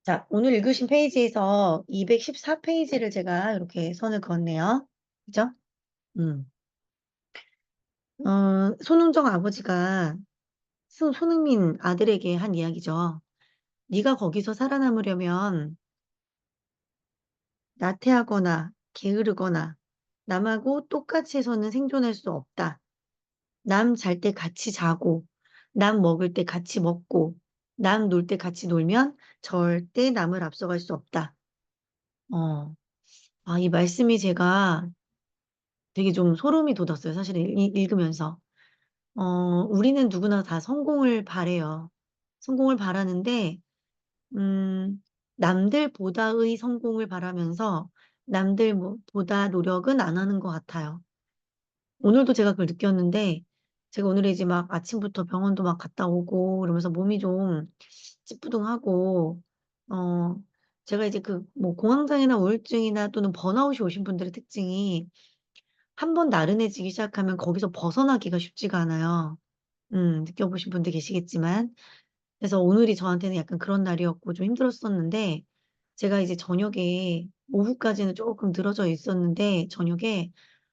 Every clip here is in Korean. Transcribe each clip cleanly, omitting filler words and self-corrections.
자, 오늘 읽으신 페이지에서 214페이지를 제가 이렇게 선을 그었네요. 그죠? 음. 손흥정 아버지가 손흥민 아들에게 한 이야기죠. 네가 거기서 살아남으려면 나태하거나 게으르거나 남하고 똑같이 해서는 생존할 수 없다. 남 잘 때 같이 자고, 남 먹을 때 같이 먹고, 남 놀 때 같이 놀면 절대 남을 앞서갈 수 없다. 어, 이 말씀이 제가 되게 좀 소름이 돋았어요. 사실 읽으면서. 우리는 누구나 다 성공을 바래요. 성공을 바라는데, 음, 남들보다의 성공을 바라면서 남들보다 노력은 안 하는 것 같아요. 오늘도 제가 그걸 느꼈는데, 제가 오늘 이제 막 아침부터 병원도 막 갔다 오고, 그러면서 몸이 좀 찌뿌둥하고, 어, 제가 이제 뭐 공황장애나 우울증이나 또는 번아웃이 오신 분들의 특징이 한 번 나른해지기 시작하면 거기서 벗어나기가 쉽지가 않아요. 느껴보신 분들 계시겠지만. 그래서 오늘이 저한테는 약간 그런 날이었고 좀 힘들었었는데, 제가 이제 저녁에, 오후까지는 조금 늘어져 있었는데, 저녁에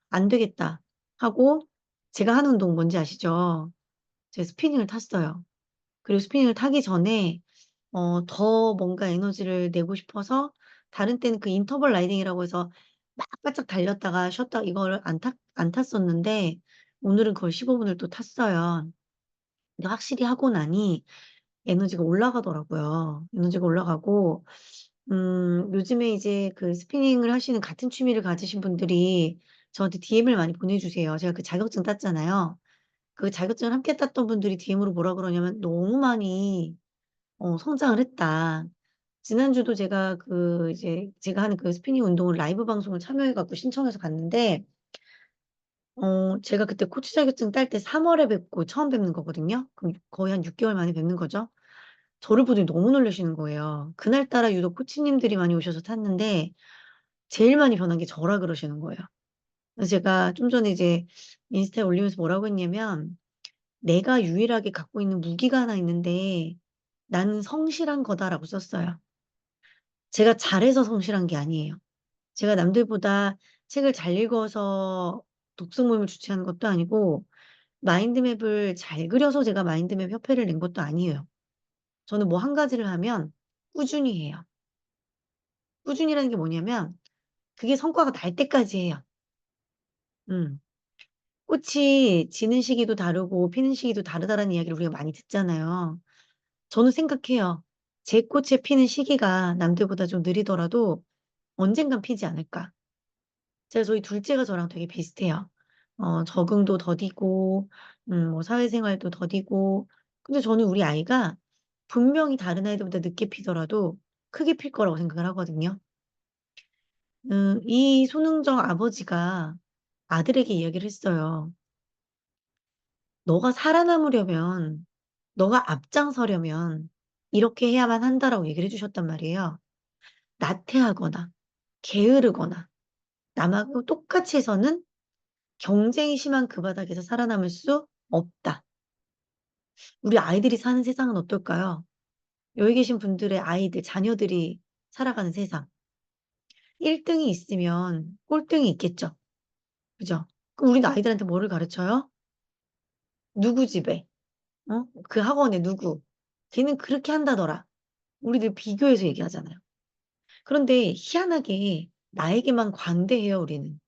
안 되겠다 하고, 제가 하는 운동 뭔지 아시죠? 제가 스피닝을 탔어요. 그리고 스피닝을 타기 전에, 더 뭔가 에너지를 내고 싶어서, 다른 때는 그 인터벌 라이딩이라고 해서 막 바짝 달렸다가 쉬었다 이거를 안 탔었는데, 오늘은 그걸 15분을 또 탔어요. 근데 확실히 하고 나니 에너지가 올라가더라고요. 에너지가 올라가고, 요즘에 이제 그 스피닝을 하시는 같은 취미를 가지신 분들이 저한테 DM을 많이 보내주세요. 제가 그 자격증 땄잖아요. 그 자격증을 함께 땄던 분들이 DM으로 뭐라 그러냐면 너무 많이 성장을 했다. 지난주도 제가 이제 제가 하는 그 스피닝 운동을 라이브 방송을 참여해갖고 신청해서 갔는데, 제가 그때 코치 자격증 딸 때 3월에 뵙고 처음 뵙는 거거든요. 그럼 거의 한 6개월 만에 뵙는 거죠. 저를 보더니 너무 놀라시는 거예요. 그날따라 유독 코치님들이 많이 오셔서 탔는데, 제일 많이 변한 게 저라 그러시는 거예요. 그래서 제가 좀 전에 이제 인스타에 올리면서 뭐라고 했냐면, 내가 유일하게 갖고 있는 무기가 하나 있는데, 나는 성실한 거다라고 썼어요. 제가 잘해서 성실한 게 아니에요. 제가 남들보다 책을 잘 읽어서 독서 모임을 주최하는 것도 아니고, 마인드맵을 잘 그려서 제가 마인드맵 협회를 낸 것도 아니에요. 저는 뭐 한 가지를 하면 꾸준히 해요. 꾸준히라는 게 뭐냐면, 그게 성과가 날 때까지 해요. 음. 꽃이 지는 시기도 다르고 피는 시기도 다르다라는 이야기를 우리가 많이 듣잖아요. 저는 생각해요. 제 꽃의 피는 시기가 남들보다 좀 느리더라도 언젠간 피지 않을까. 제가 저희 둘째가 저랑 되게 비슷해요. 적응도 더디고, 뭐 사회생활도 더디고. 근데 저는 우리 아이가 분명히 다른 아이들보다 늦게 피더라도 크게 필 거라고 생각을 하거든요. 이 손흥정 아버지가 아들에게 이야기를 했어요. 너가 살아남으려면, 너가 앞장서려면 이렇게 해야만 한다라고 얘기를 해주셨단 말이에요. 나태하거나 게으르거나 남하고 똑같이 해서는 경쟁이 심한 그 바닥에서 살아남을 수 없다. 우리 아이들이 사는 세상은 어떨까요? 여기 계신 분들의 아이들, 자녀들이 살아가는 세상. 1등이 있으면 꼴등이 있겠죠. 그죠? 그럼 우리 아이들한테 뭐를 가르쳐요? 누구 집에? 그 학원에 누구? 걔는 그렇게 한다더라. 우리들 비교해서 얘기하잖아요. 그런데 희한하게 나에게만 관대해요, 우리는.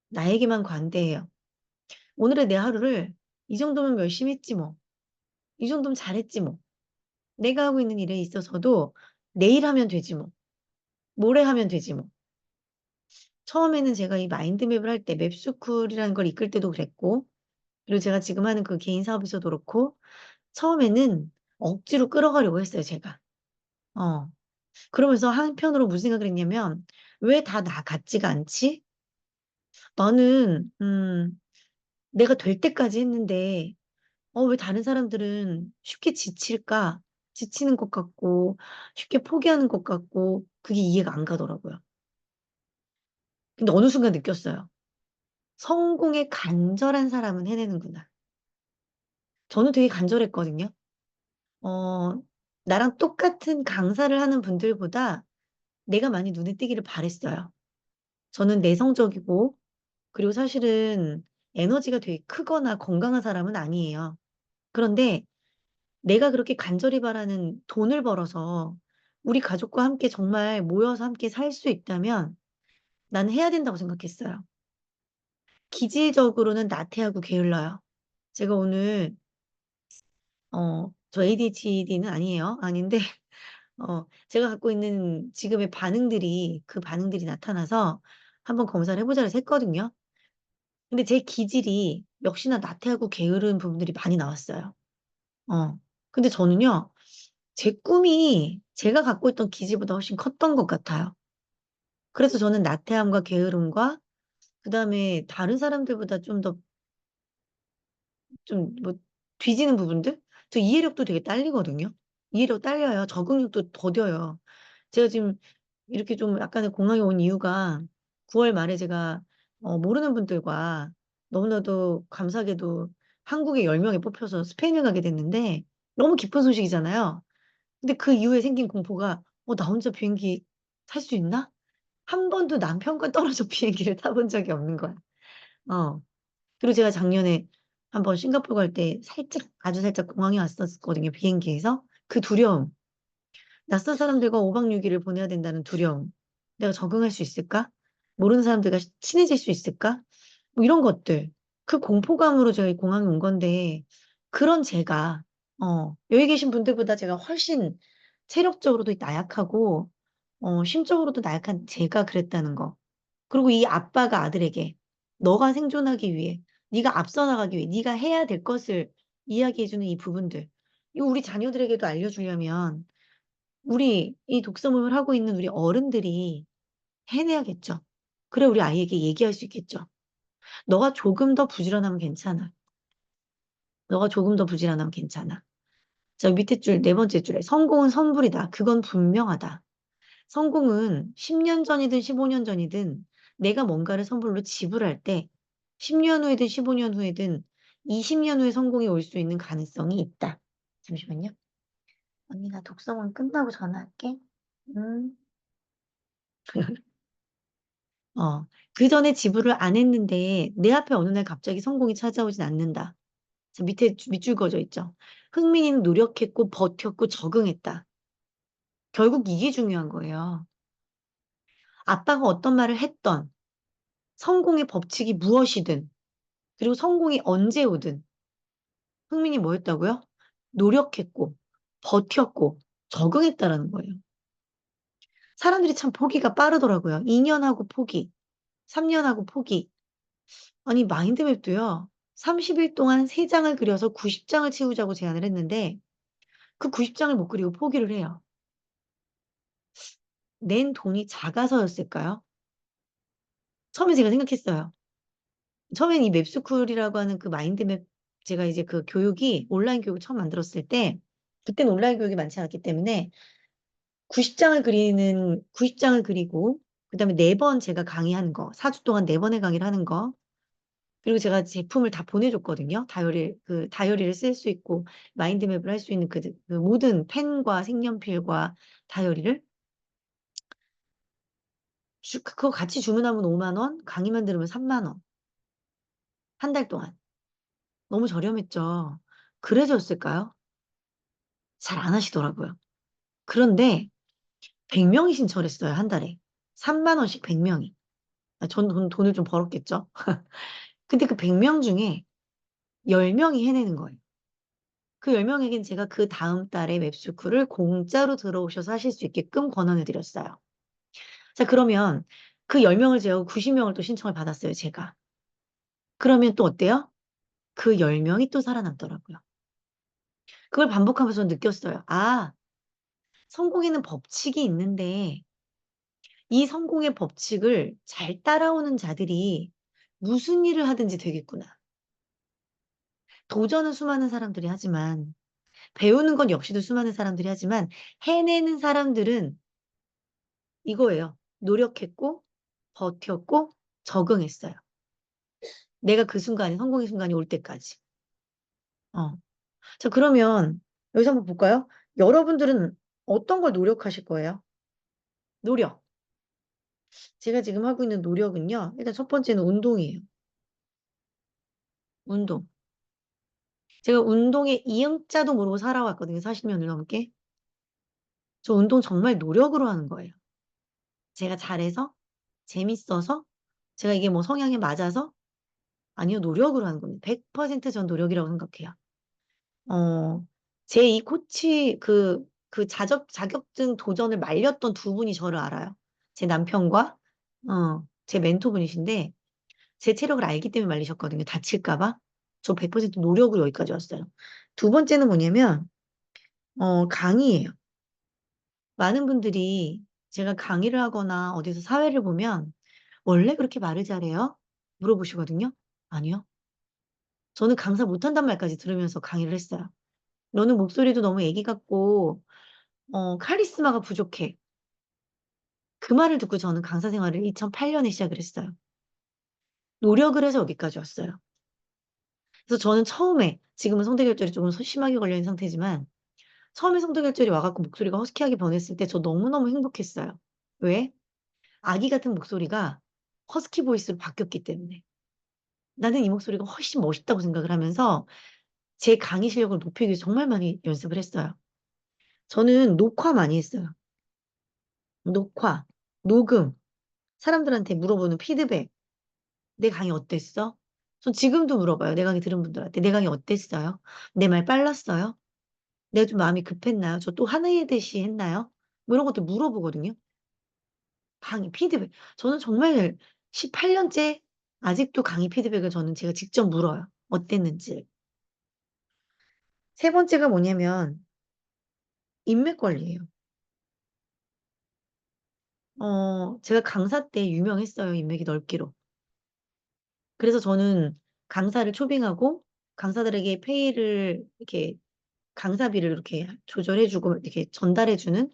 나에게만 관대해요. 오늘의 내 하루를 이 정도면 열심히 했지 뭐. 이 정도면 잘했지 뭐. 내가 하고 있는 일에 있어서도 내일 하면 되지 뭐. 모레 하면 되지 뭐. 처음에는 제가 이 마인드맵을 할 때 맵스쿨이라는 걸 이끌 때도 그랬고, 그리고 제가 지금 하는 그 개인 사업에서도 그렇고, 처음에는 억지로 끌어가려고 했어요, 제가. 어. 그러면서 한편으로 무슨 생각을 했냐면, 왜 다 나 같지가 않지? 나는, 내가 될 때까지 했는데, 왜 다른 사람들은 쉽게 지칠까? 지치는 것 같고, 쉽게 포기하는 것 같고, 그게 이해가 안 가더라고요. 근데 어느 순간 느꼈어요. 성공에 간절한 사람은 해내는구나. 저는 되게 간절했거든요. 어, 나랑 똑같은 강사를 하는 분들보다 내가 많이 눈에 띄기를 바랬어요. 저는 내성적이고, 그리고 사실은 에너지가 되게 크거나 건강한 사람은 아니에요. 그런데 내가 그렇게 간절히 바라는 돈을 벌어서 우리 가족과 함께 정말 모여서 함께 살 수 있다면 나는 해야 된다고 생각했어요. 기질적으로는 나태하고 게을러요. 제가 오늘, 저 ADHD는 아니에요. 아닌데, 제가 갖고 있는 지금의 반응들이, 그 반응들이 나타나서 한번 검사를 해보자 해서 했거든요. 근데 제 기질이 역시나 나태하고 게으른 부분들이 많이 나왔어요. 어. 근데 저는요, 제 꿈이 제가 갖고 있던 기질보다 훨씬 컸던 것 같아요. 그래서 저는 나태함과 게으름과 그다음에 다른 사람들보다 좀 더 좀 뭐 뒤지는 부분들? 저 이해력도 되게 딸리거든요. 이해력 딸려요. 적응력도 더뎌요. 제가 지금 이렇게 좀 약간의 공황이 온 이유가 9월 말에 제가 모르는 분들과 너무나도 감사하게도 한국에 10명이 뽑혀서 스페인을 가게 됐는데 너무 기쁜 소식이잖아요. 근데 그 이후에 생긴 공포가 나 혼자 비행기 탈 수 있나? 한 번도 남편과 떨어져 비행기를 타본 적이 없는 거야. 어. 그리고 제가 작년에 한번 싱가포르 갈 때 살짝, 아주 살짝 공황이 왔었거든요, 비행기에서. 그 두려움. 낯선 사람들과 5박 6일을 보내야 된다는 두려움. 내가 적응할 수 있을까? 모르는 사람들과 친해질 수 있을까? 뭐 이런 것들. 그 공포감으로 제가 이 공항에 온 건데, 그런 제가, 여기 계신 분들보다 제가 훨씬 체력적으로도 나약하고, 심적으로도 나약한 제가 그랬다는 거. 그리고 이 아빠가 아들에게 너가 생존하기 위해, 네가 앞서 나가기 위해, 네가 해야 될 것을 이야기해주는 이 부분들. 이거 우리 자녀들에게도 알려주려면, 우리 이 독서 모임을 하고 있는 우리 어른들이 해내야겠죠. 그래 우리 아이에게 얘기할 수 있겠죠. 너가 조금 더 부지런하면 괜찮아. 너가 조금 더 부지런하면 괜찮아. 저 밑에 줄, 네 번째 줄에 성공은 선불이다. 그건 분명하다. 성공은 10년 전이든 15년 전이든 내가 뭔가를 선불로 지불할 때 10년 후에든 15년 후에든 20년 후에 성공이 올 수 있는 가능성이 있다. 잠시만요. 언니 나 독서만 끝나고 전화할게. 음. 그 전에 지불을 안 했는데 내 앞에 어느 날 갑자기 성공이 찾아오진 않는다. 자, 밑에 밑줄 그어져 있죠. 흥민이는 노력했고 버텼고 적응했다. 결국 이게 중요한 거예요. 아빠가 어떤 말을 했던 성공의 법칙이 무엇이든 그리고 성공이 언제 오든 흥민이 뭐였다고요? 노력했고 버텼고 적응했다라는 거예요. 사람들이 참 포기가 빠르더라고요. 2년 하고 포기, 3년 하고 포기. 아니 마인드맵도요. 30일 동안 3장을 그려서 90장을 채우자고 제안을 했는데 그 90장을 못 그리고 포기를 해요. 낸 돈이 작아서였을까요? 처음에 제가 생각했어요. 처음엔 이 맵스쿨이라고 하는 그 마인드맵 제가 이제 그 교육이 온라인 교육을 처음 만들었을 때 그때는 온라인 교육이 많지 않았기 때문에 90장을 그리고 그다음에 4번 제가 강의하는 거, 4주 동안 4번의 강의를 하는 거, 그리고 제가 제품을 다 보내줬거든요. 다이어리를 쓸 수 있고, 마인드맵을 할 수 있는 그 모든 펜과 색연필과 다이어리를. 그거 같이 주문하면 5만 원, 강의만 들으면 3만 원. 한 달 동안. 너무 저렴했죠. 그래서였을까요? 잘 안 하시더라고요. 그런데 100명이 신청을 했어요, 한 달에. 3만 원씩 100명이. 전 돈을 좀 벌었겠죠. 근데 그 100명 중에 10명이 해내는 거예요. 그 10명에겐 제가 그 다음 달에 웹스쿨을 공짜로 들어오셔서 하실 수 있게끔 권한을 드렸어요. 자, 그러면 그 10명을 제하고 90명을 또 신청을 받았어요, 제가. 그러면 또 어때요? 그 10명이 또 살아남더라고요. 그걸 반복하면서 느꼈어요. 아, 성공에는 법칙이 있는데 이 성공의 법칙을 잘 따라오는 자들이 무슨 일을 하든지 되겠구나. 도전은 수많은 사람들이 하지만 배우는 건 역시도 수많은 사람들이 하지만 해내는 사람들은 이거예요. 노력했고 버텼고 적응했어요. 내가 그 순간에 성공의 순간이 올 때까지. 어. 자, 그러면 여기서 한번 볼까요? 여러분들은 어떤 걸 노력하실 거예요? 노력. 제가 지금 하고 있는 노력은요. 일단 첫 번째는 운동이에요. 운동. 제가 운동의 이응자도 모르고 살아왔거든요. 40년을 넘게. 저 운동 정말 노력으로 하는 거예요. 제가 잘해서, 재밌어서, 제가 이게 뭐 성향에 맞아서? 아니요, 노력으로 하는 겁니다. 100%전 노력이라고 생각해요. 어, 제 이 코치, 그 자격증 도전을 말렸던 두 분이 저를 알아요. 제 남편과, 제 멘토분이신데, 제 체력을 알기 때문에 말리셨거든요. 다칠까봐. 저 100% 노력으로 여기까지 왔어요. 두 번째는 뭐냐면, 강의예요. 많은 분들이 제가 강의를 하거나 어디서 사회를 보면, 원래 그렇게 말을 잘해요? 물어보시거든요. 아니요. 저는 강사 못한단 말까지 들으면서 강의를 했어요. 너는 목소리도 너무 애기 같고, 카리스마가 부족해. 그 말을 듣고 저는 강사 생활을 2008년에 시작을 했어요. 노력을 해서 여기까지 왔어요. 그래서 저는 처음에, 지금은 성대결절이 조금 심하게 걸려있는 상태지만, 처음에 성대결절이 와갖고 목소리가 허스키하게 변했을 때 저 너무너무 행복했어요. 왜? 아기 같은 목소리가 허스키 보이스로 바뀌었기 때문에. 나는 이 목소리가 훨씬 멋있다고 생각을 하면서 제 강의 실력을 높이기 위해서 정말 많이 연습을 했어요. 저는 녹화 많이 했어요. 녹화, 녹음, 사람들한테 물어보는 피드백. 내 강의 어땠어? 전 지금도 물어봐요. 내 강의 들은 분들한테. 내 강의 어땠어요? 내 말 빨랐어요? 내가 좀 마음이 급했나요? 저 또 하나에 대시 했나요? 뭐 이런 것들 물어보거든요. 강의 피드백. 저는 정말 18년째 아직도 강의 피드백을 저는 제가 직접 물어요. 어땠는지. 세 번째가 뭐냐면 인맥 관리예요. 제가 강사 때 유명했어요. 인맥이 넓기로. 그래서 저는 강사를 초빙하고 강사들에게 페이를 이렇게 강사비를 이렇게 조절해주고 이렇게 전달해주는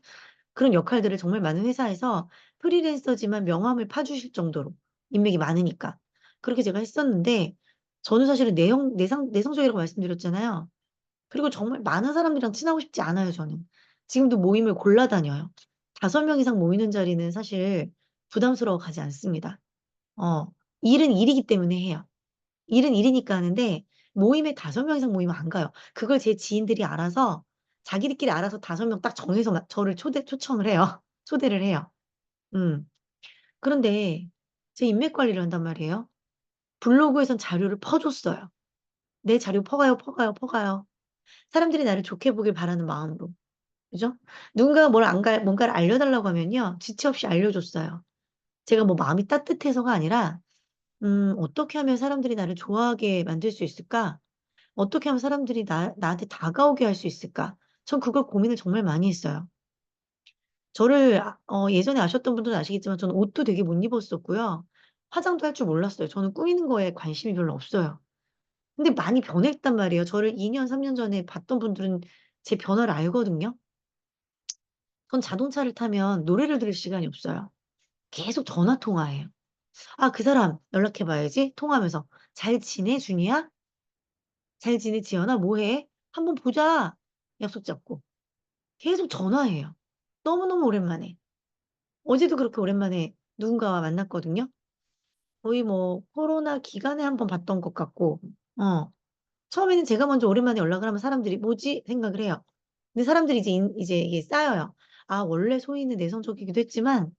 그런 역할들을 정말 많은 회사에서 프리랜서지만 명함을 파주실 정도로 인맥이 많으니까. 그렇게 제가 했었는데 저는 사실은 내성적이라고 말씀드렸잖아요. 그리고 정말 많은 사람들이랑 친하고 싶지 않아요, 저는. 지금도 모임을 골라 다녀요. 5명 이상 모이는 자리는 사실 부담스러워 가지 않습니다. 어, 일은 일이기 때문에 해요. 일은 일이니까 하는데 모임에 5명 이상 모이면 안 가요. 그걸 제 지인들이 알아서 자기들끼리 알아서 5명 딱 정해서 저를 초청을 해요. 초대를 해요. 음. 그런데 제 인맥 관리를 한단 말이에요. 블로그에선 자료를 퍼줬어요. 내 자료 퍼가요, 퍼가요, 퍼가요. 사람들이 나를 좋게 보길 바라는 마음으로. 그죠? 누군가가 뭔가를 알려달라고 하면요. 지체 없이 알려줬어요. 제가 뭐 마음이 따뜻해서가 아니라, 어떻게 하면 사람들이 나를 좋아하게 만들 수 있을까? 어떻게 하면 사람들이 나한테 다가오게 할 수 있을까? 전 그걸 고민을 정말 많이 했어요. 저를, 예전에 아셨던 분들은 아시겠지만 저는 옷도 되게 못 입었었고요. 화장도 할 줄 몰랐어요. 저는 꾸미는 거에 관심이 별로 없어요. 근데 많이 변했단 말이에요. 저를 2년, 3년 전에 봤던 분들은 제 변화를 알거든요. 전 자동차를 타면 노래를 들을 시간이 없어요. 계속 전화 통화해요. 아, 그 사람 연락해봐야지. 통화하면서. 잘 지내, 준이야? 잘 지내, 지연아? 뭐해? 한번 보자. 약속 잡고. 계속 전화해요. 너무너무 오랜만에. 어제도 그렇게 오랜만에 누군가와 만났거든요. 거의 뭐 코로나 기간에 한번 봤던 것 같고, 어. 처음에는 제가 먼저 오랜만에 연락을 하면 사람들이 뭐지? 생각을 해요. 근데 사람들이 이제 이게 쌓여요. 아, 원래 소희는 내성적이기도 했지만,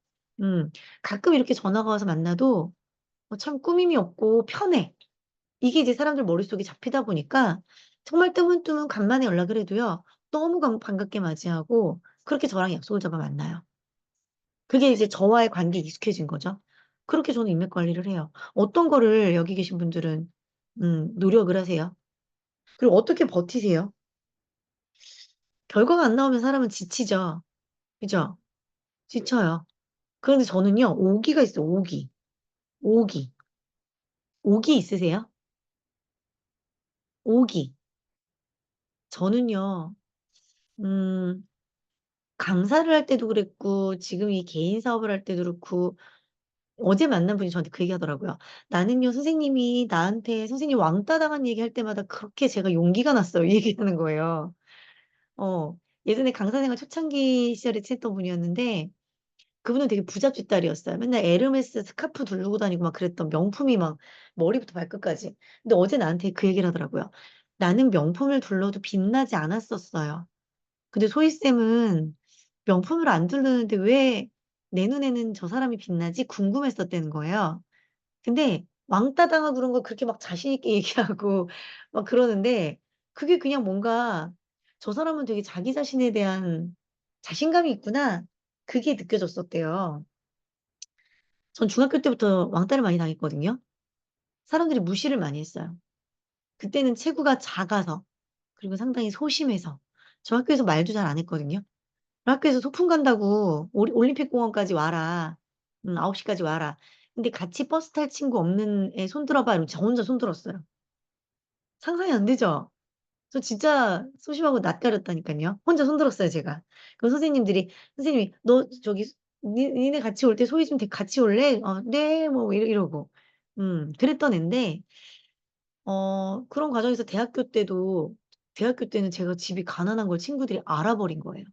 음, 가끔 이렇게 전화가 와서 만나도 참 꾸밈이 없고 편해. 이게 이제 사람들 머릿속에 잡히다 보니까 정말 뜨문뜨문 간만에 연락을 해도요. 너무 반갑게 맞이하고 그렇게 저랑 약속을 잡아 만나요. 그게 이제 저와의 관계에 익숙해진 거죠. 그렇게 저는 인맥 관리를 해요. 어떤 거를 여기 계신 분들은 노력을 하세요. 그리고 어떻게 버티세요? 결과가 안 나오면 사람은 지치죠. 그죠? 지쳐요. 그런데 저는요, 오기가 있어요, 오기. 오기. 오기 있으세요? 오기. 저는요, 음, 강사를 할 때도 그랬고, 지금 이 개인 사업을 할 때도 그렇고, 어제 만난 분이 저한테 그 얘기 하더라고요. 나는요, 선생님이 나한테 선생님 왕따 당한 얘기 할 때마다 그렇게 제가 용기가 났어요. 이 얘기하는 거예요. 어. 예전에 강사생활 초창기 시절에 친했던 분이었는데 그분은 되게 부잣집 딸이었어요. 맨날 에르메스 스카프 두르고 다니고 막 그랬던 명품이 막 머리부터 발끝까지. 근데 어제 나한테 그 얘기를 하더라고요. 나는 명품을 둘러도 빛나지 않았었어요. 근데 소희쌤은 명품을 안 두르는데 왜 내 눈에는 저 사람이 빛나지? 궁금했었다는 거예요. 근데 왕따 당하고 그런 거 그렇게 막 자신 있게 얘기하고 막 그러는데 그게 그냥 뭔가 저 사람은 되게 자기 자신에 대한 자신감이 있구나. 그게 느껴졌었대요. 전 중학교 때부터 왕따를 많이 당했거든요. 사람들이 무시를 많이 했어요. 그때는 체구가 작아서 그리고 상당히 소심해서 저 학교에서 말도 잘 안 했거든요. 학교에서 소풍 간다고 올림픽 공원까지 와라. 9시까지 와라. 근데 같이 버스 탈 친구 없는 애 손 들어봐. 이러면 저 혼자 손 들었어요. 상상이 안 되죠? 저 진짜 소심하고 낯가렸다니까요. 혼자 손 들었어요, 제가. 그럼 선생님들이, 선생님이, 너 저기, 니네 같이 올 때 소희 좀 같이 올래? 네, 뭐, 이러고. 그랬던 앤데, 그런 과정에서 대학교 때는 제가 집이 가난한 걸 친구들이 알아버린 거예요.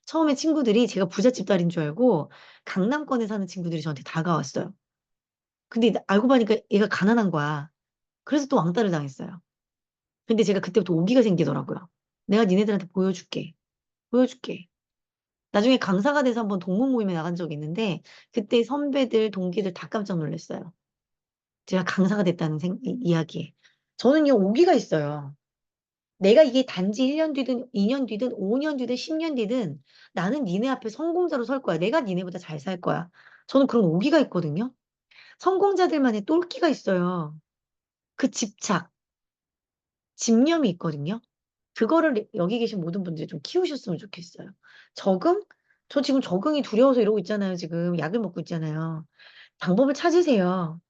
처음에 친구들이 제가 부잣집 딸인 줄 알고 강남권에 사는 친구들이 저한테 다가왔어요. 근데 알고 보니까 얘가 가난한 거야. 그래서 또 왕따를 당했어요. 근데 제가 그때부터 오기가 생기더라고요. 내가 니네들한테 보여줄게. 보여줄게. 나중에 강사가 돼서 한번 동문 모임에 나간 적이 있는데 그때 선배들, 동기들 다 깜짝 놀랐어요. 제가 강사가 됐다는 이야기에. 저는요, 오기가 있어요. 내가 이게 단지 1년 뒤든 2년 뒤든 5년 뒤든 10년 뒤든 나는 니네 앞에 성공자로 설 거야. 내가 니네보다 잘 살 거야. 저는 그런 오기가 있거든요. 성공자들만의 똘끼가 있어요. 그 집착, 집념이 있거든요. 그거를 여기 계신 모든 분들이 좀 키우셨으면 좋겠어요. 적응? 저 지금 적응이 두려워서 이러고 있잖아요. 지금 약을 먹고 있잖아요. 방법을 찾으세요.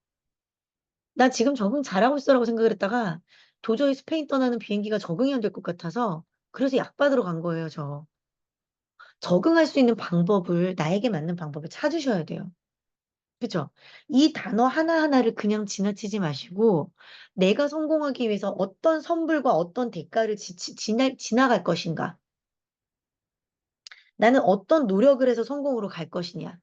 나 지금 적응 잘하고 있어라고 생각을 했다가 도저히 스페인 떠나는 비행기가 적응이 안 될 것 같아서 그래서 약 받으러 간 거예요, 저. 적응할 수 있는 방법을, 나에게 맞는 방법을 찾으셔야 돼요. 그죠? 이 단어 하나하나를 그냥 지나치지 마시고, 내가 성공하기 위해서 어떤 선불과 어떤 대가를 지나갈 것인가? 나는 어떤 노력을 해서 성공으로 갈 것이냐?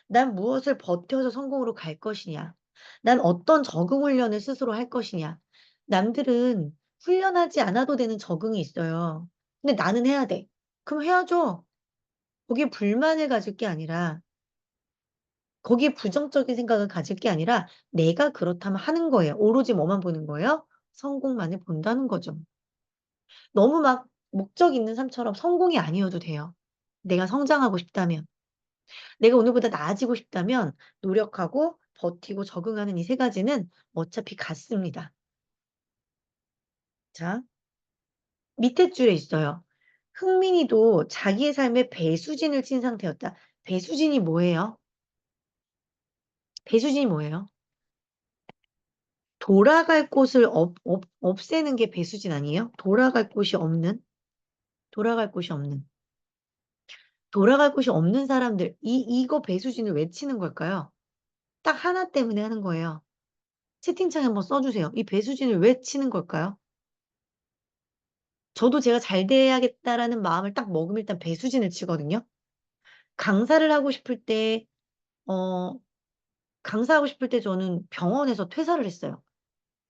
난 무엇을 버텨서 성공으로 갈 것이냐? 난 어떤 적응 훈련을 스스로 할 것이냐? 남들은 훈련하지 않아도 되는 적응이 있어요. 근데 나는 해야 돼. 그럼 해야죠. 거기에 불만을 가질 게 아니라, 거기에 부정적인 생각을 가질 게 아니라, 내가 그렇다면 하는 거예요. 오로지 뭐만 보는 거예요? 성공만을 본다는 거죠. 너무 막 목적 있는 삶처럼 성공이 아니어도 돼요. 내가 성장하고 싶다면. 내가 오늘보다 나아지고 싶다면 노력하고 버티고 적응하는 이 세 가지는 어차피 같습니다. 자, 밑에 줄에 있어요. 흥민이도 자기의 삶에 배수진을 친 상태였다. 배수진이 뭐예요? 배수진이 뭐예요? 돌아갈 곳을 없애는 게 배수진 아니에요? 돌아갈 곳이 없는? 돌아갈 곳이 없는. 돌아갈 곳이 없는 사람들, 이거 배수진을 왜 치는 걸까요? 딱 하나 때문에 하는 거예요. 채팅창에 한번 써주세요. 이 배수진을 왜 치는 걸까요? 저도 제가 잘 돼야겠다라는 마음을 딱 먹으면 일단 배수진을 치거든요. 강사를 하고 싶을 때, 어, 강사하고 싶을 때 저는 병원에서 퇴사를 했어요.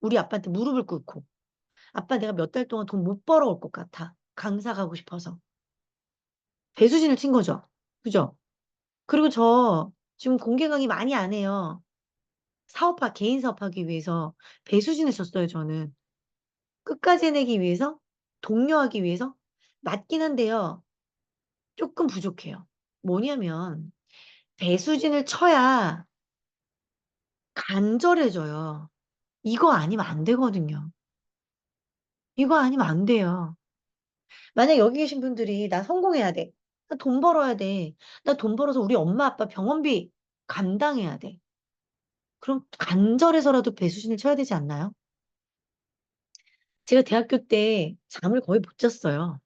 우리 아빠한테 무릎을 꿇고. 아빠 내가 몇 달 동안 돈 못 벌어올 것 같아. 강사 가고 싶어서. 배수진을 친 거죠. 그죠? 그리고 저 지금 공개 강의 많이 안 해요. 개인 사업하기 위해서 배수진을 쳤어요, 저는. 끝까지 해내기 위해서, 독려하기 위해서. 맞긴 한데요. 조금 부족해요. 뭐냐면, 배수진을 쳐야 간절해져요. 이거 아니면 안 되거든요. 이거 아니면 안 돼요. 만약 여기 계신 분들이 나 성공해야 돼. 나 돈 벌어야 돼. 나 돈 벌어서 우리 엄마 아빠 병원비 감당해야 돼. 그럼 간절해서라도 배수진을 쳐야 되지 않나요? 제가 대학교 때 잠을 거의 못 잤어요.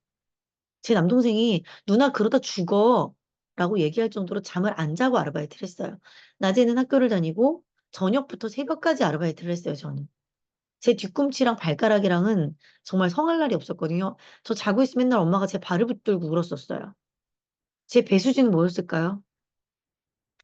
제 남동생이 누나 그러다 죽어 라고 얘기할 정도로 잠을 안 자고 아르바이트를 했어요. 낮에는 학교를 다니고 저녁부터 새벽까지 아르바이트를 했어요, 저는. 제 뒤꿈치랑 발가락이랑은 정말 성할 날이 없었거든요. 저 자고 있으면 맨날 엄마가 제 발을 붙들고 울었었어요. 제 배수진은 뭐였을까요?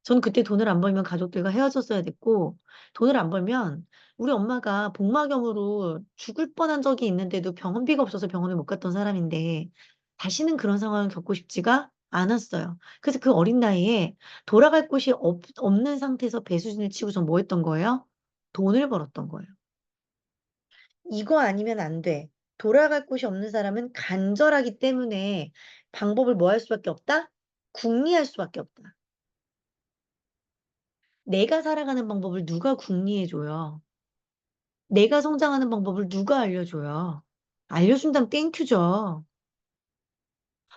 전 그때 돈을 안 벌면 가족들과 헤어졌어야 됐고, 돈을 안 벌면 우리 엄마가 복막염으로 죽을 뻔한 적이 있는데도 병원비가 없어서 병원을 못 갔던 사람인데, 다시는 그런 상황을 겪고 싶지가 않았어요. 그래서 그 어린 나이에 돌아갈 곳이 없는 상태에서 배수진을 치고 전 뭐 했던 거예요? 돈을 벌었던 거예요. 이거 아니면 안 돼. 돌아갈 곳이 없는 사람은 간절하기 때문에 방법을 뭐 할 수밖에 없다? 궁리할 수밖에 없다. 내가 살아가는 방법을 누가 궁리해줘요? 내가 성장하는 방법을 누가 알려줘요? 알려준다면 땡큐죠.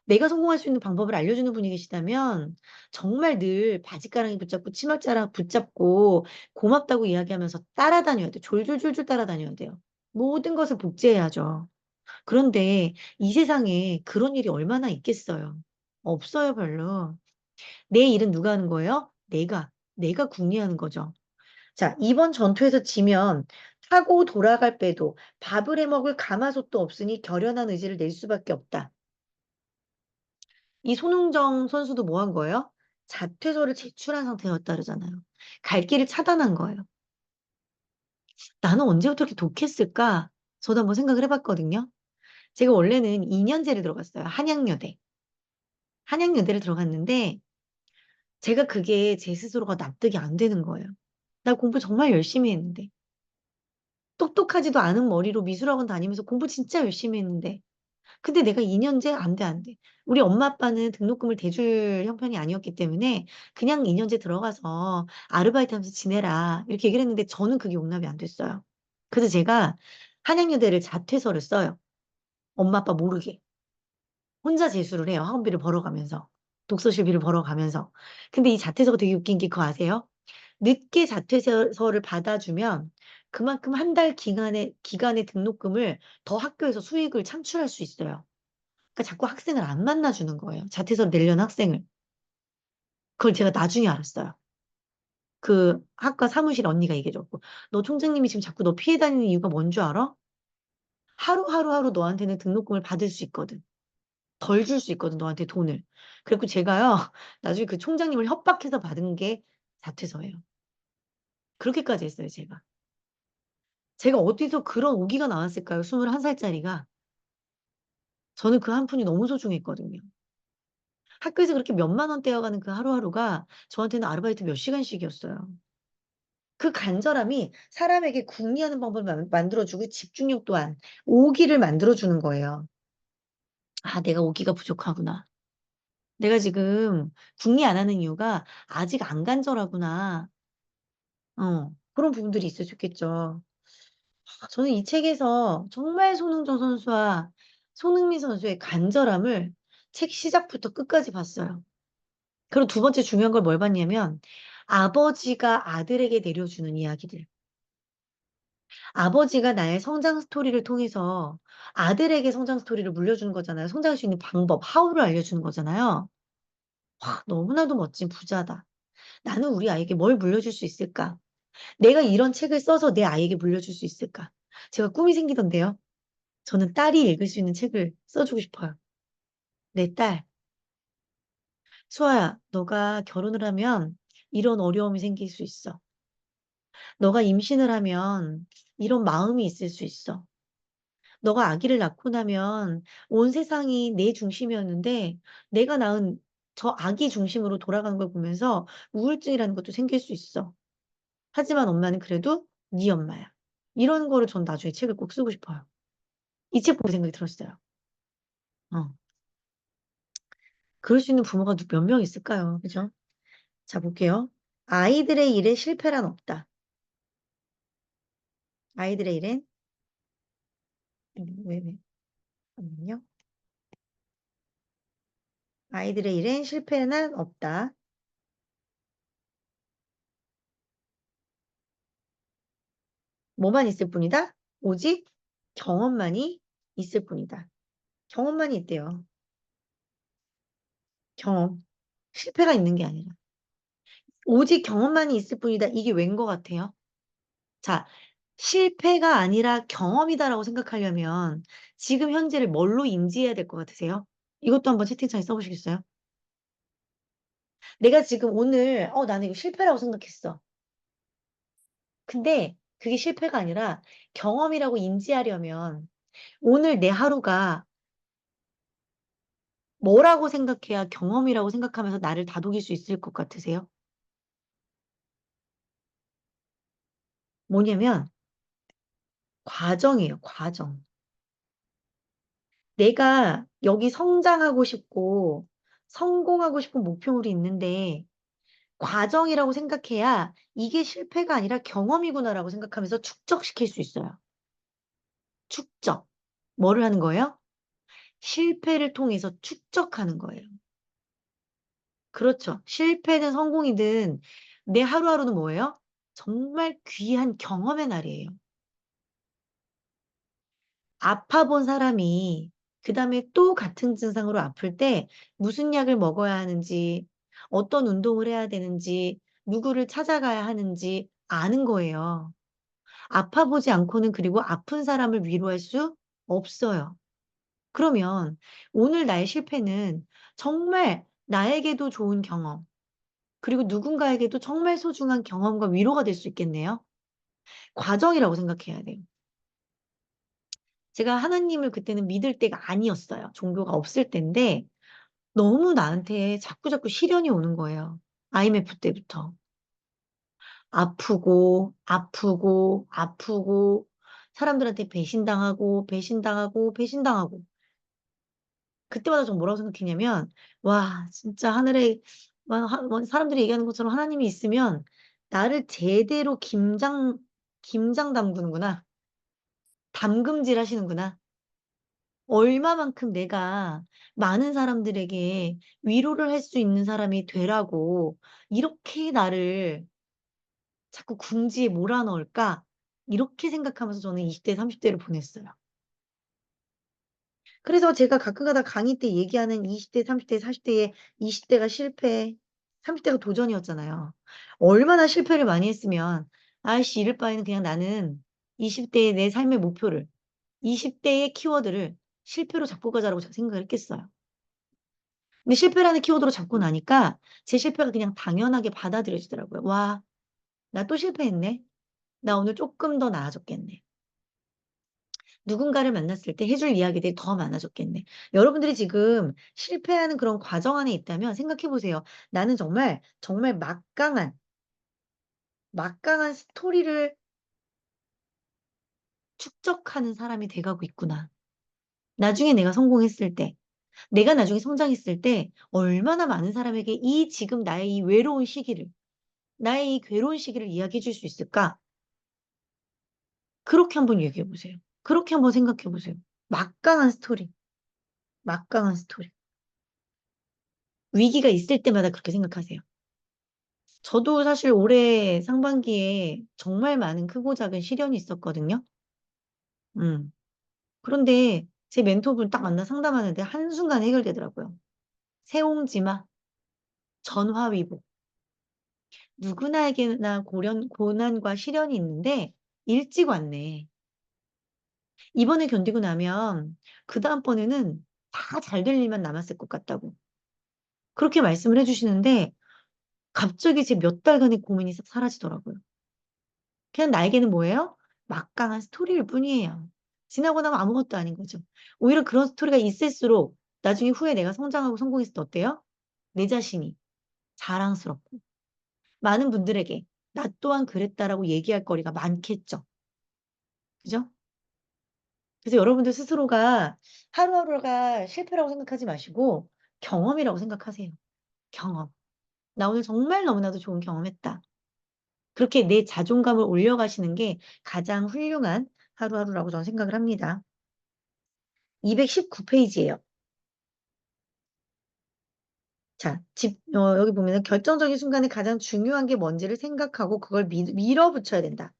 내가 성공할 수 있는 방법을 알려주는 분이 계시다면 정말 늘 바짓가랑이 붙잡고 치맛자락 붙잡고 고맙다고 이야기하면서 따라다녀야 돼요. 졸졸졸졸 따라다녀야 돼요. 모든 것을 복제해야죠. 그런데 이 세상에 그런 일이 얼마나 있겠어요? 없어요, 별로. 내 일은 누가 하는 거예요? 내가 궁리하는 거죠. 자, 이번 전투에서 지면 타고 돌아갈 배도 밥을 해 먹을 가마솥도 없으니 결연한 의지를 낼 수밖에 없다. 이 손흥정 선수도 뭐 한 거예요? 자퇴서를 제출한 상태였다 그러잖아요. 갈 길을 차단한 거예요. 나는 언제부터 이렇게 독했을까? 저도 한번 생각을 해봤거든요. 제가 원래는 2년제를 들어갔어요. 한양여대. 한양여대를 들어갔는데 제가 그게 제 스스로가 납득이 안 되는 거예요. 나 공부 정말 열심히 했는데. 똑똑하지도 않은 머리로 미술학원 다니면서 공부 진짜 열심히 했는데. 근데 내가 2년제 안 돼, 안 돼. 우리 엄마 아빠는 등록금을 대줄 형편이 아니었기 때문에 그냥 2년제 들어가서 아르바이트 하면서 지내라. 이렇게 얘기를 했는데 저는 그게 용납이 안 됐어요. 그래서 제가 한양여대를 자퇴서를 써요. 엄마 아빠 모르게. 혼자 재수를 해요. 학원비를 벌어가면서. 독서실비를 벌어가면서. 근데 이 자퇴서가 되게 웃긴 게 그거 아세요? 늦게 자퇴서를 받아주면 그만큼 한 달 기간의 등록금을 더 학교에서 수익을 창출할 수 있어요. 그러니까 자꾸 학생을 안 만나주는 거예요. 자퇴서를 내려는 학생을. 그걸 제가 나중에 알았어요. 그 학과 사무실 언니가 얘기해줬고. 너 총장님이 지금 자꾸 너 피해 다니는 이유가 뭔 줄 알아? 하루하루 너한테는 등록금을 받을 수 있거든. 덜 줄 수 있거든, 너한테 돈을. 그래고 제가요, 나중에 그 총장님을 협박해서 받은 게 자퇴서예요. 그렇게까지 했어요, 제가. 제가 어디서 그런 오기가 나왔을까요? 21살짜리가. 저는 그 한 푼이 너무 소중했거든요. 학교에서 그렇게 몇만 원 떼어가는 그 하루하루가 저한테는 아르바이트 몇 시간씩이었어요. 그 간절함이 사람에게 궁리하는 방법을 만들어주고 집중력 또한 오기를 만들어주는 거예요. 아, 내가 오기가 부족하구나. 내가 지금 궁리 안 하는 이유가 아직 안 간절하구나. 그런 부분들이 있을 수 있겠죠. 저는 이 책에서 정말 손흥정 선수와 손흥민 선수의 간절함을 책 시작부터 끝까지 봤어요. 그리고 두 번째 중요한 걸 뭘 봤냐면 아버지가 아들에게 내려주는 이야기들. 아버지가 나의 성장 스토리를 통해서 아들에게 성장 스토리를 물려주는 거잖아요. 성장할 수 있는 방법, 하우를 알려주는 거잖아요. 와, 너무나도 멋진 부자다. 나는 우리 아이에게 뭘 물려줄 수 있을까? 내가 이런 책을 써서 내 아이에게 물려줄 수 있을까? 제가 꿈이 생기던데요. 저는 딸이 읽을 수 있는 책을 써주고 싶어요. 내 딸, 수아야, 너가 결혼을 하면 이런 어려움이 생길 수 있어. 너가 임신을 하면 이런 마음이 있을 수 있어. 너가 아기를 낳고 나면 온 세상이 내 중심이었는데 내가 낳은 저 아기 중심으로 돌아가는 걸 보면서 우울증이라는 것도 생길 수 있어. 하지만 엄마는 그래도 네 엄마야. 이런 거를 전 나중에 책을 꼭 쓰고 싶어요. 이 책 보고 생각이 들었어요. 어. 그럴 수 있는 부모가 몇 명 있을까요? 그죠? 자, 볼게요. 아이들의 일에 실패란 없다. 아이들의 일엔, 왜? 잠깐만요. 아이들의 일엔 실패는 없다. 뭐만 있을 뿐이다? 오직 경험만이 있을 뿐이다. 경험만이 있대요. 경험. 실패가 있는 게 아니라. 오직 경험만이 있을 뿐이다. 이게 웬 거 같아요? 자, 실패가 아니라 경험이다라고 생각하려면 지금 현재를 뭘로 인지해야 될 것 같으세요? 이것도 한번 채팅창에 써보시겠어요? 내가 지금 오늘, 나는 이거 실패라고 생각했어. 근데 그게 실패가 아니라 경험이라고 인지하려면 오늘 내 하루가 뭐라고 생각해야 경험이라고 생각하면서 나를 다독일 수 있을 것 같으세요? 뭐냐면 과정이에요, 과정. 내가 여기 성장하고 싶고 성공하고 싶은 목표물이 있는데 과정이라고 생각해야 이게 실패가 아니라 경험이구나라고 생각하면서 축적시킬 수 있어요. 축적. 뭐를 하는 거예요? 실패를 통해서 축적하는 거예요. 그렇죠. 실패든 성공이든 내 하루하루는 뭐예요? 정말 귀한 경험의 날이에요. 아파본 사람이 그 다음에 또 같은 증상으로 아플 때 무슨 약을 먹어야 하는지, 어떤 운동을 해야 되는지, 누구를 찾아가야 하는지 아는 거예요. 아파보지 않고는 그리고 아픈 사람을 위로할 수 없어요. 그러면 오늘 나의 실패는 정말 나에게도 좋은 경험, 그리고 누군가에게도 정말 소중한 경험과 위로가 될 수 있겠네요. 과정이라고 생각해야 돼요. 제가 하나님을 그때는 믿을 때가 아니었어요. 종교가 없을 때인데 너무 나한테 자꾸자꾸 시련이 오는 거예요. IMF 때부터. 아프고, 아프고, 아프고, 사람들한테 배신당하고, 배신당하고, 배신당하고. 그때마다 전 뭐라고 생각했냐면, 와, 진짜 하늘에, 사람들이 얘기하는 것처럼 하나님이 있으면 나를 제대로 김장 담그는구나. 담금질 하시는구나. 얼마만큼 내가 많은 사람들에게 위로를 할 수 있는 사람이 되라고 이렇게 나를 자꾸 궁지에 몰아넣을까? 이렇게 생각하면서 저는 20대, 30대를 보냈어요. 그래서 제가 가끔가다 강의 때 얘기하는 20대, 30대, 40대에 20대가 실패, 30대가 도전이었잖아요. 얼마나 실패를 많이 했으면, 아이씨, 이럴 바에는 그냥 나는 20대의 내 삶의 목표를, 20대의 키워드를 실패로 잡고 가자라고 제가 생각을 했겠어요. 근데 실패라는 키워드로 잡고 나니까 제 실패가 그냥 당연하게 받아들여지더라고요. 와, 나 또 실패했네. 나 오늘 조금 더 나아졌겠네. 누군가를 만났을 때 해줄 이야기들이 더 많아졌겠네. 여러분들이 지금 실패하는 그런 과정 안에 있다면 생각해 보세요. 나는 정말, 정말 막강한 스토리를 축적하는 사람이 돼가고 있구나. 나중에 내가 성공했을 때, 내가 나중에 성장했을 때 얼마나 많은 사람에게 이 지금 나의 이 외로운 시기를, 나의 이 괴로운 시기를 이야기해 줄 수 있을까? 그렇게 한번 얘기해 보세요. 그렇게 한번 생각해 보세요. 막강한 스토리, 막강한 스토리. 위기가 있을 때마다 그렇게 생각하세요. 저도 사실 올해 상반기에 정말 많은 크고 작은 시련이 있었거든요. 음. 그런데 제 멘토분 딱 만나 상담하는데 한순간에 해결되더라고요. 세옹지마, 전화위복. 누구나에게나 고난과 시련이 있는데 일찍 왔네. 이번에 견디고 나면 그 다음번에는 다 잘 될 일만 남았을 것 같다고. 그렇게 말씀을 해주시는데 갑자기 제 몇 달간의 고민이 싹 사라지더라고요. 그냥 나에게는 뭐예요? 막강한 스토리일 뿐이에요. 지나고 나면 아무것도 아닌 거죠. 오히려 그런 스토리가 있을수록 나중에 후에 내가 성장하고 성공했을 때 어때요? 내 자신이 자랑스럽고 많은 분들에게 나 또한 그랬다라고 얘기할 거리가 많겠죠. 그죠? 그래서 여러분들 스스로가 하루하루가 실패라고 생각하지 마시고 경험이라고 생각하세요. 경험. 나 오늘 정말 너무나도 좋은 경험했다. 그렇게 내 자존감을 올려가시는 게 가장 훌륭한 하루하루라고 저는 생각을 합니다. 219페이지예요. 자, 여기 보면은 결정적인 순간에 가장 중요한 게 뭔지를 생각하고 그걸 밀어붙여야 된다.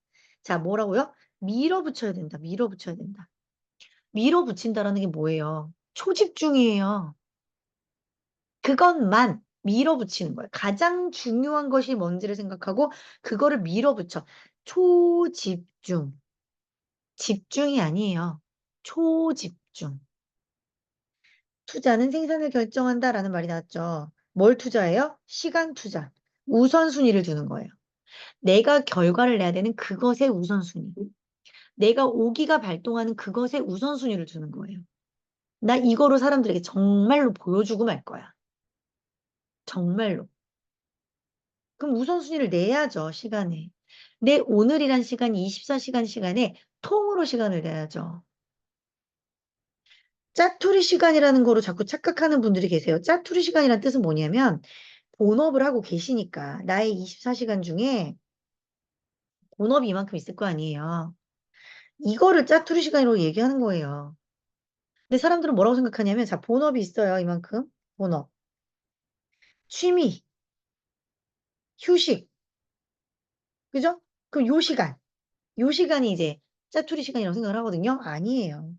자, 뭐라고요? 밀어붙여야 된다. 밀어붙여야 된다. 밀어붙인다라는 게 뭐예요? 초집중이에요. 그것만 밀어붙이는 거예요. 가장 중요한 것이 뭔지를 생각하고 그거를 밀어붙여. 초집중. 집중이 아니에요. 초집중. 투자는 생산을 결정한다라는 말이 나왔죠. 뭘 투자해요? 시간 투자. 우선순위를 두는 거예요. 내가 결과를 내야 되는 그것의 우선순위. 내가 오기가 발동하는 그것의 우선순위를 두는 거예요. 나 이거로 사람들에게 정말로 보여주고 말 거야. 정말로. 그럼 우선순위를 내야죠, 시간에. 내 오늘이란 시간이 24시간 시간에 통으로 시간을 내야죠. 짜투리 시간이라는 거로 자꾸 착각하는 분들이 계세요. 짜투리 시간이라는 뜻은 뭐냐면 본업을 하고 계시니까 나의 24시간 중에 본업이 이만큼 있을 거 아니에요. 이거를 짜투리 시간으로 얘기하는 거예요. 근데 사람들은 뭐라고 생각하냐면 자, 본업이 있어요. 이만큼. 본업. 취미, 휴식. 그죠? 그럼 요 시간. 요 시간이 이제 짜투리 시간이라고 생각을 하거든요. 아니에요.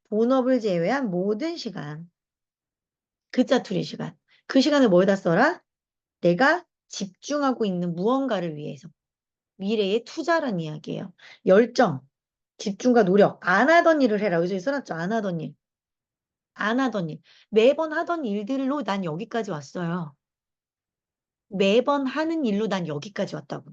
본업을 제외한 모든 시간. 그 짜투리 시간. 그 시간을 뭐에다 써라? 내가 집중하고 있는 무언가를 위해서. 미래의 투자란 이야기예요. 열정, 집중과 노력. 안 하던 일을 해라. 여기서 써놨죠. 안 하던 일. 안 하던 일. 매번 하던 일들로 난 여기까지 왔어요. 매번 하는 일로 난 여기까지 왔다고.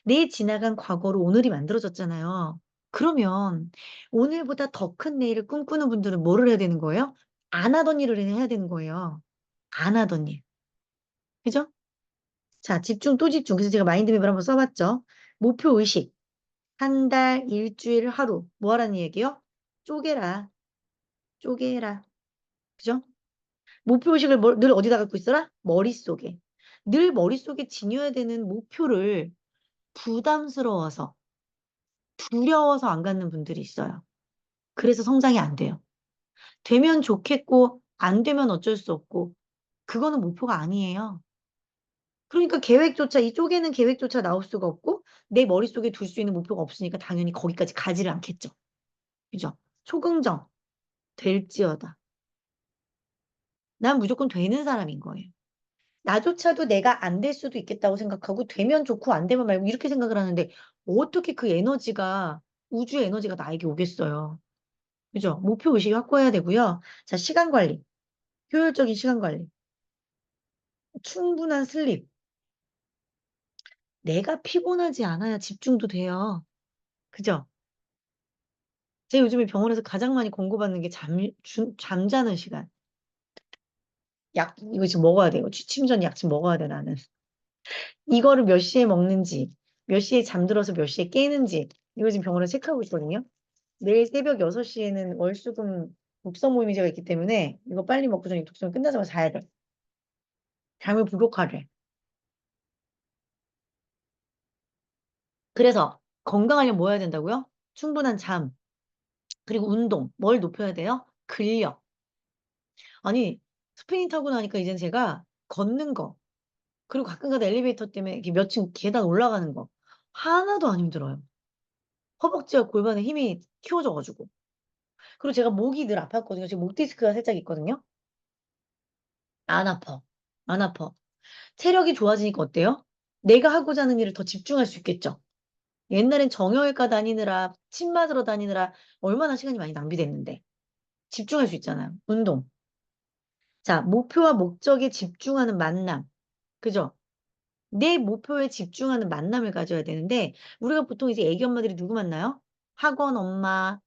내 지나간 과거로 오늘이 만들어졌잖아요. 그러면 오늘보다 더 큰 내일을 꿈꾸는 분들은 뭐를 해야 되는 거예요? 안 하던 일을 해야 되는 거예요. 안 하던 일. 그죠? 자, 집중 또 집중. 그래서 제가 마인드맵을 한번 써봤죠. 목표 의식. 한 달, 일주일, 하루. 뭐 하라는 얘기요? 쪼개라. 쪼개라. 그죠? 목표 의식을 늘 어디다 갖고 있어라? 머릿속에. 늘 머릿속에 지녀야 되는 목표를 부담스러워서, 두려워서 안 갖는 분들이 있어요. 그래서 성장이 안 돼요. 되면 좋겠고, 안 되면 어쩔 수 없고, 그거는 목표가 아니에요. 그러니까 계획조차, 이 쪼개는 계획조차 나올 수가 없고, 내 머릿속에 둘 수 있는 목표가 없으니까 당연히 거기까지 가지를 않겠죠. 그죠? 초긍정, 될지어다. 난 무조건 되는 사람인 거예요. 나조차도 내가 안 될 수도 있겠다고 생각하고, 되면 좋고, 안 되면 말고, 이렇게 생각을 하는데, 어떻게 그 에너지가, 우주의 에너지가 나에게 오겠어요. 그죠? 목표 의식이 확고해야 되고요. 자, 시간 관리. 효율적인 시간 관리. 충분한 슬립. 내가 피곤하지 않아야 집중도 돼요. 그죠? 제가 요즘에 병원에서 가장 많이 권고받는 게 잠자는 시간. 이거 지금 먹어야 돼요. 취침 전 약 지금 먹어야 돼, 나는. 이거를 몇 시에 먹는지, 몇 시에 잠들어서 몇 시에 깨는지, 이거 지금 병원에서 체크하고 있거든요. 내일 새벽 6시에는 월수금 독서 모임이 제가 있기 때문에 이거 빨리 먹고 저녁 독서 끝나자마자 자야 돼. 잠을 부족하래. 그래서 건강하려면 뭐 해야 된다고요? 충분한 잠, 그리고 운동. 뭘 높여야 돼요? 근력. 아니, 스페인 타고 나니까 이젠 제가 걷는 거, 그리고 가끔가다 엘리베이터 때문에 이렇게 몇 층 계단 올라가는 거, 하나도 안 힘들어요. 허벅지와 골반에 힘이 키워져가지고. 그리고 제가 목이 늘 아팠거든요. 지금 목 디스크가 살짝 있거든요. 안 아파. 안 아파. 체력이 좋아지니까 어때요? 내가 하고자 하는 일을 더 집중할 수 있겠죠. 옛날엔 정형외과 다니느라, 침 맞으러 다니느라 얼마나 시간이 많이 낭비됐는데. 집중할 수 있잖아요. 운동. 자, 목표와 목적에 집중하는 만남. 그죠? 내 목표에 집중하는 만남을 가져야 되는데, 우리가 보통 이제 애기 엄마들이 누구 만나요? 학원 엄마,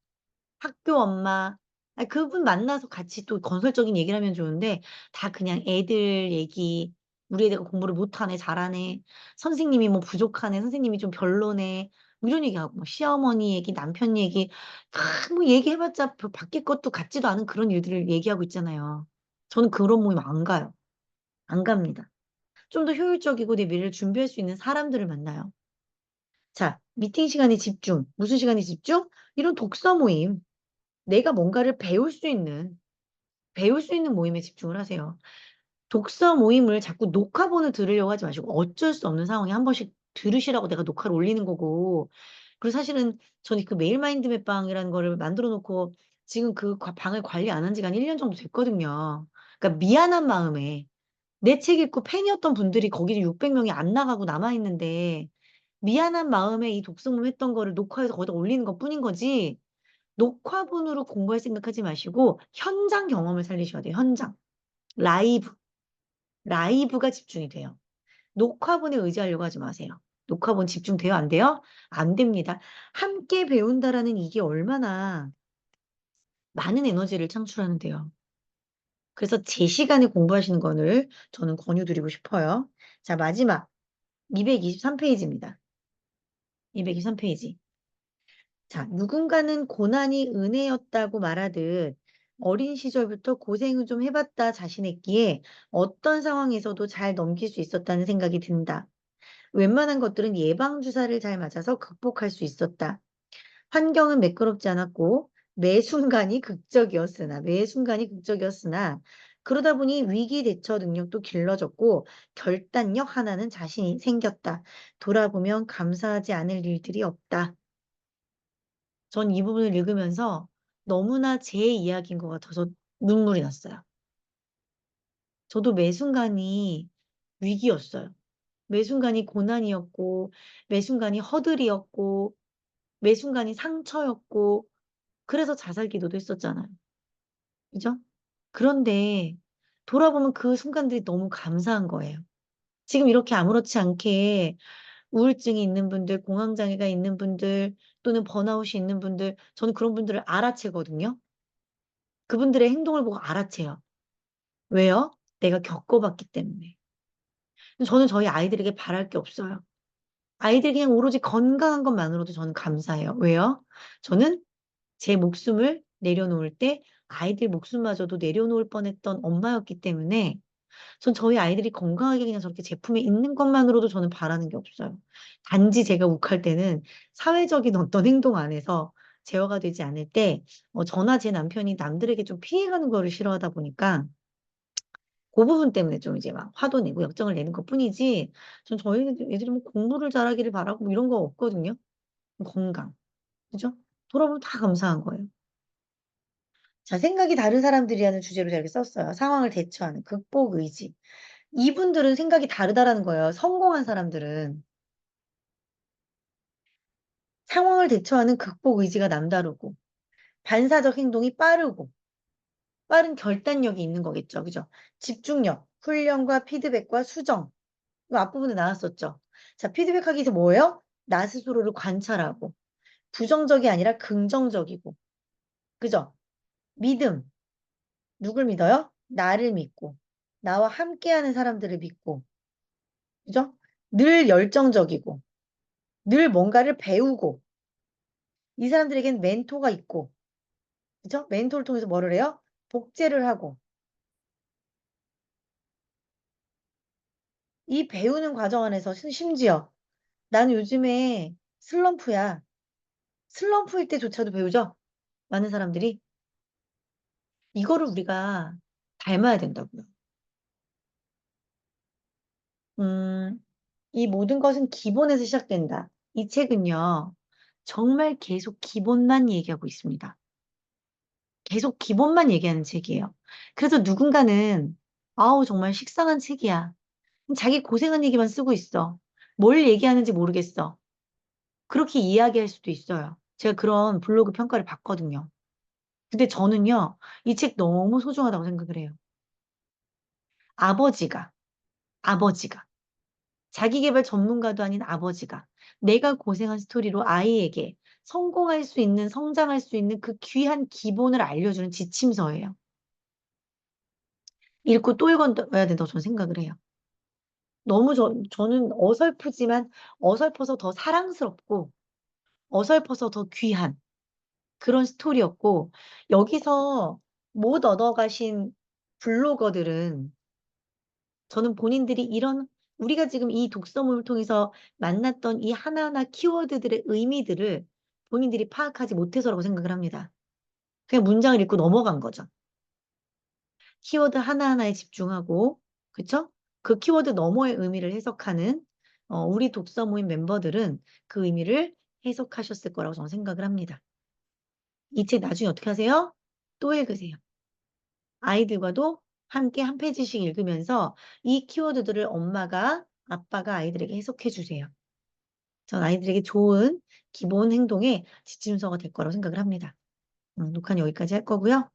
학교 엄마. 아니, 그분 만나서 같이 또 건설적인 얘기를 하면 좋은데, 다 그냥 애들 얘기, 우리 애들가 공부를 못하네, 잘하네, 선생님이 뭐 부족하네, 선생님이 좀 별로네, 뭐 이런 얘기하고, 뭐 시어머니 얘기, 남편 얘기, 다 뭐 얘기해봤자 밖에 것도 같지도 않은 그런 일들을 얘기하고 있잖아요. 저는 그런 모임 안 가요. 안 갑니다. 좀 더 효율적이고 내 미래를 준비할 수 있는 사람들을 만나요. 자, 미팅 시간에 집중. 무슨 시간에 집중? 이런 독서 모임. 내가 뭔가를 배울 수 있는 모임에 집중을 하세요. 독서 모임을 자꾸 녹화본을 들으려고 하지 마시고 어쩔 수 없는 상황에 한 번씩 들으시라고 내가 녹화를 올리는 거고. 그리고 사실은 저는 그 메일 마인드맵 방이라는 거를 만들어 놓고 지금 그 방을 관리 안 한 지가 한 1년 정도 됐거든요. 그러니까 미안한 마음에 내 책 읽고 팬이었던 분들이 거기 600명이 안 나가고 남아 있는데 미안한 마음에 이 독서모임 했던 거를 녹화해서 거기다 올리는 것뿐인 거지. 녹화본으로 공부할 생각하지 마시고 현장 경험을 살리셔야 돼요. 현장. 라이브. 라이브가 집중이 돼요. 녹화본에 의지하려고 하지 마세요. 녹화본 집중돼요? 안 돼요? 안 됩니다. 함께 배운다라는 이게 얼마나 많은 에너지를 창출하는데요. 그래서 제 시간에 공부하시는 거를 저는 권유드리고 싶어요. 자, 마지막 223페이지입니다. 223페이지. 자, 누군가는 고난이 은혜였다고 말하듯 어린 시절부터 고생을 좀 해봤다 자신했기에 어떤 상황에서도 잘 넘길 수 있었다는 생각이 든다. 웬만한 것들은 예방주사를 잘 맞아서 극복할 수 있었다. 환경은 매끄럽지 않았고 매 순간이 극적이었으나 그러다 보니 위기 대처 능력도 길러졌고 결단력 하나는 자신이 생겼다. 돌아보면 감사하지 않을 일들이 없다. 전 이 부분을 읽으면서 너무나 제 이야기인 것 같아서 눈물이 났어요. 저도 매 순간이 위기였어요. 매 순간이 고난이었고, 매 순간이 허들이었고, 매 순간이 상처였고, 그래서 자살 기도도 했었잖아요. 그죠? 그런데 돌아보면 그 순간들이 너무 감사한 거예요. 지금 이렇게 아무렇지 않게 우울증이 있는 분들, 공황장애가 있는 분들, 또는 번아웃이 있는 분들, 저는 그런 분들을 알아채거든요. 그분들의 행동을 보고 알아채요. 왜요? 내가 겪어봤기 때문에. 저는 저희 아이들에게 바랄 게 없어요. 아이들이 그냥 오로지 건강한 것만으로도 저는 감사해요. 왜요? 저는 제 목숨을 내려놓을 때 아이들 목숨마저도 내려놓을 뻔했던 엄마였기 때문에 전 저희 아이들이 건강하게 그냥 저렇게 제품에 있는 것만으로도 저는 바라는 게 없어요. 단지 제가 욱할 때는 사회적인 어떤 행동 안에서 제어가 되지 않을 때 저나 제 남편이 남들에게 좀 피해가는 거를 싫어하다 보니까 그 부분 때문에 좀 이제 막 화도 내고 역정을 내는 것뿐이지 전 저희 애들이 뭐 공부를 잘하기를 바라고 뭐 이런 거 없거든요. 건강. 그죠? 돌아보면 다 감사한 거예요. 자, 생각이 다른 사람들이라는 주제로 제가 이렇게 썼어요. 상황을 대처하는 극복 의지. 이분들은 생각이 다르다라는 거예요. 성공한 사람들은. 상황을 대처하는 극복 의지가 남다르고, 반사적 행동이 빠르고, 빠른 결단력이 있는 거겠죠. 그죠? 집중력, 훈련과 피드백과 수정. 이거 앞부분에 나왔었죠. 자, 피드백하기 위해서 뭐예요? 나 스스로를 관찰하고, 부정적이 아니라 긍정적이고, 그죠? 믿음. 누굴 믿어요? 나를 믿고, 나와 함께하는 사람들을 믿고, 그죠? 늘 열정적이고, 늘 뭔가를 배우고, 이 사람들에겐 멘토가 있고, 그죠? 멘토를 통해서 뭐를 해요? 복제를 하고, 이 배우는 과정 안에서 심지어 나는 요즘에 슬럼프야. 슬럼프일 때조차도 배우죠? 많은 사람들이. 이거를 우리가 닮아야 된다고요. 음, 이 모든 것은 기본에서 시작된다. 이 책은요, 정말 계속 기본만 얘기하고 있습니다. 계속 기본만 얘기하는 책이에요. 그래서 누군가는, 아우, 정말 식상한 책이야. 자기 고생한 얘기만 쓰고 있어. 뭘 얘기하는지 모르겠어. 그렇게 이야기할 수도 있어요. 제가 그런 블로그 평가를 봤거든요. 근데 저는요, 이 책 너무 소중하다고 생각을 해요. 아버지가, 아버지가, 자기계발 전문가도 아닌 아버지가 내가 고생한 스토리로 아이에게 성공할 수 있는, 성장할 수 있는 그 귀한 기본을 알려주는 지침서예요. 읽고 또 읽어야 된다고 저는 생각을 해요. 너무 저는 어설프지만 어설퍼서 더 사랑스럽고 어설퍼서 더 귀한 그런 스토리였고 여기서 못 얻어가신 블로거들은 저는 본인들이 이런 우리가 지금 이 독서모임을 통해서 만났던 이 하나하나 키워드들의 의미들을 본인들이 파악하지 못해서라고 생각을 합니다. 그냥 문장을 읽고 넘어간 거죠. 키워드 하나하나에 집중하고, 그쵸? 그 키워드 너머의 의미를 해석하는 우리 독서 모임 멤버들은 그 의미를 해석하셨을 거라고 저는 생각을 합니다. 이 책 나중에 어떻게 하세요? 또 읽으세요. 아이들과도 함께 한 페이지씩 읽으면서 이 키워드들을 엄마가, 아빠가 아이들에게 해석해 주세요. 전 아이들에게 좋은 기본 행동의 지침서가 될 거라고 생각을 합니다. 녹화는 여기까지 할 거고요.